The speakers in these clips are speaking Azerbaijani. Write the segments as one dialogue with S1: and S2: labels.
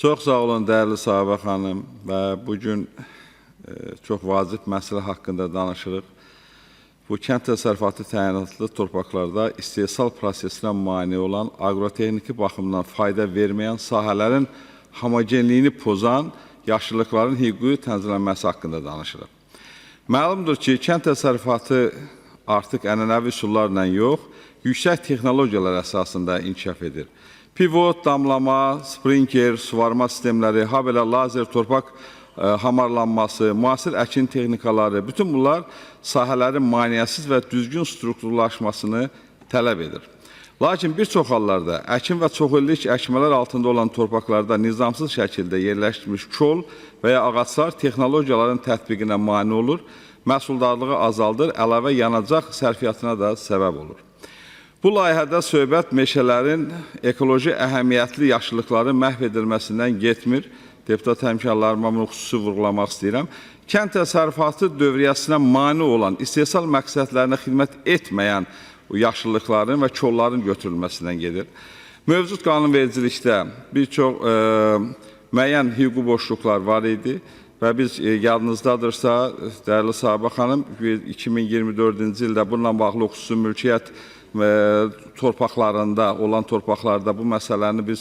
S1: Çox sağ olun, dəyərli Sabah xanım və bugün çox vacib məsələ haqqında danışırıq. Bu, kənd təsərrüfatı təyinatlı torpaqlarda istehsal prosesinə mane olan, aqrotexniki baxımdan fayda verməyən sahələrin homogenliyini pozan yaşıllıqların hüquqi tənzimlənməsi haqqında danışırıq. Məlumdur ki, kənd təsərrüfatı artıq ənənəvi üsullarla yox, yüksək texnologiyalar əsasında inkişaf edir. Pivot, damlama, sprinkler, suvarma sistemləri, habelə lazer torpaq hamarlanması, müasir əkin texnikaları, bütün bunlar sahələrin maneəsiz və düzgün strukturlaşmasını tələb edir. Lakin bir çox hallarda əkin və çoxillik əkmələr altında olan torpaqlarda nizamsız şəkildə yerləşdirilmiş kol və ya ağaçlar texnologiyaların tətbiqinə mane olur, məhsuldarlığı azaldır, əlavə yanacaq sərfiyyatına da səbəb olur. Bu layihədə söhbət meşələrin ekoloji əhəmiyyətli yaşıllıqların məhv edilməsindən getmir. Deputat həmkarlarıma bunu xüsusi vurğulamaq istəyirəm. Kənd təsərrüfatı dövriyyəsinə mane olan, istehsal məqsədlərinə xidmət etməyən yaşıllıqların və kolların götürülməsindən gedir. Mövcud qanunvericilikdə bir çox müəyyən hüquqi boşluqlar var idi və biz yadınızdadırsa, dəyərli Sabah xanım, 2024-cü ildə bununla bağlı xüsusi mülkiyyət torpaqlarında olan torpaqlarda bu məsələni biz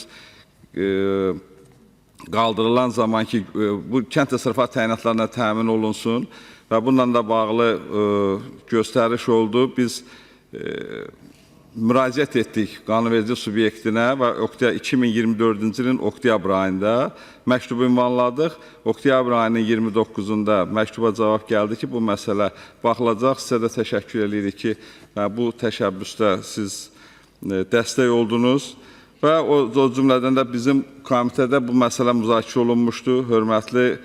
S1: qaldırılan zaman ki, bu kənd təsərrüfatı təyinatlarına təmin olunsun və bununla da bağlı göstəriş oldu. Biz müraciət etdik qanunverici subyektinə və 2024-cü ilin oktyabr ayında məktubu ünvanladıq. Oktyabr ayının 29-unda məktuba cavab gəldi ki, bu məsələ baxılacaq. Sizə də təşəkkür edirik ki, bu təşəbbüsdə siz dəstək oldunuz və o cümlədən də bizim komitədə bu məsələ müzakirə olunmuşdu. Hörmətli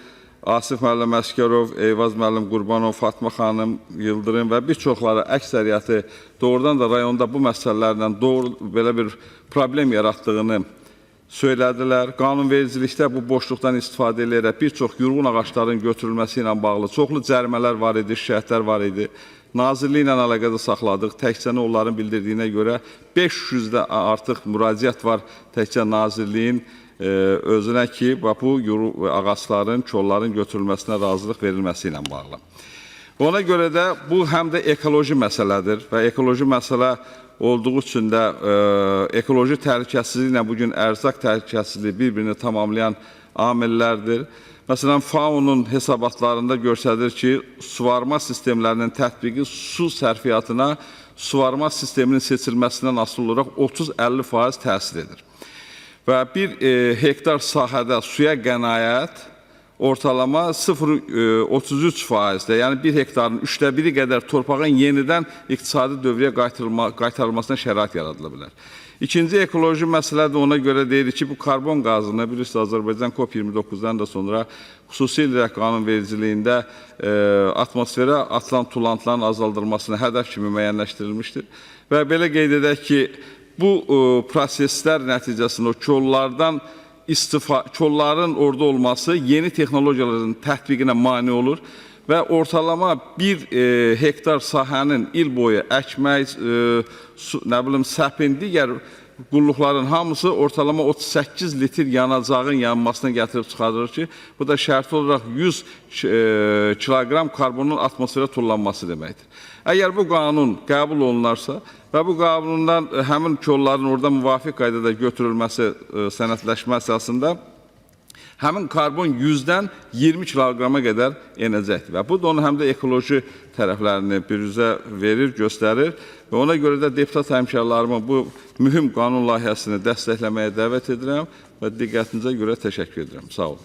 S1: Asif müəllim Əsgərov, Eyvaz müəllim Qurbanov, Fatma xanım, Yıldırım və bir çoxları, əksəriyyəti doğrudan da rayonda bu məsələlərlə belə bir problem yaratdığını söylədilər. Qanunvericilikdə bu boşluqdan istifadə edərək bir çox yurğun ağaçların götürülməsi ilə bağlı çoxlu cərimələr var idi, şikayətlər var idi. Nazirliklə əlaqədə saxladıq. Təkcə onların bildirdiyinə görə 500-də artıq müraciət var təkcə Nazirliyin özünə ki, bu ağaçların, kolların götürülməsinə razılıq verilməsi ilə bağlı. Ona görə də bu həm də ekoloji məsələdir və ekoloji məsələ olduğu üçün də ekoloji təhlükəsizliklə bugün ərzaq təhlükəsizliyi bir-birini tamamlayan amillərdir. Məsələn, FAO-nun hesabatlarında göstərir ki, suvarma sistemlərinin tətbiqi su sərfiyyatına suvarma sisteminin seçilməsindən asılı olaraq 30-50% təsir edir. Və bir hektar sahədə suya qənaət ortalama 0,33%-də, yəni bir hektarın 1/3 qədər torpağın yenidən iqtisadi dövrəyə qaytarılmasına şərait yaradıla bilər. İkinci ekoloji məsələ də ona görə deyir ki, bu karbon qazını, bilirsiniz, Azərbaycan COP29-dan da sonra xüsusilə qanunvericiliyində atmosferə atılan tullantıların azaldılmasına hədəf kimi müəyyənləşdirilmişdir. Və belə qeyd edək ki, bu proseslər nəticəsində kolların orada olması yeni texnologiyaların tətbiqinə mane olur və ortalama bir hektar sahənin il boyu əkmək, səpin, digər qulluqların hamısı ortalama 38 litr yanacağın yanmasına gətirib çıxardır ki, bu da şərti olaraq 100 kiloqram karbonun atmosferə tullanması deməkdir. Əgər bu qanun qəbul olunarsa və bu qanundan həmin kolların orada müvafiq qaydada götürülməsi sənədləşmə əsasında həmin karbon 100-dən 20 kiloqrama qədər enəcəkdir. Və bu da onun həm də ekoloji tərəflərini birüzə verir, göstərir və ona görə də deputat həmkarlarıma bu mühüm qanun layihəsini dəstəkləməyə dəvət edirəm və diqqətinizə görə təşəkkür edirəm. Sağ olun.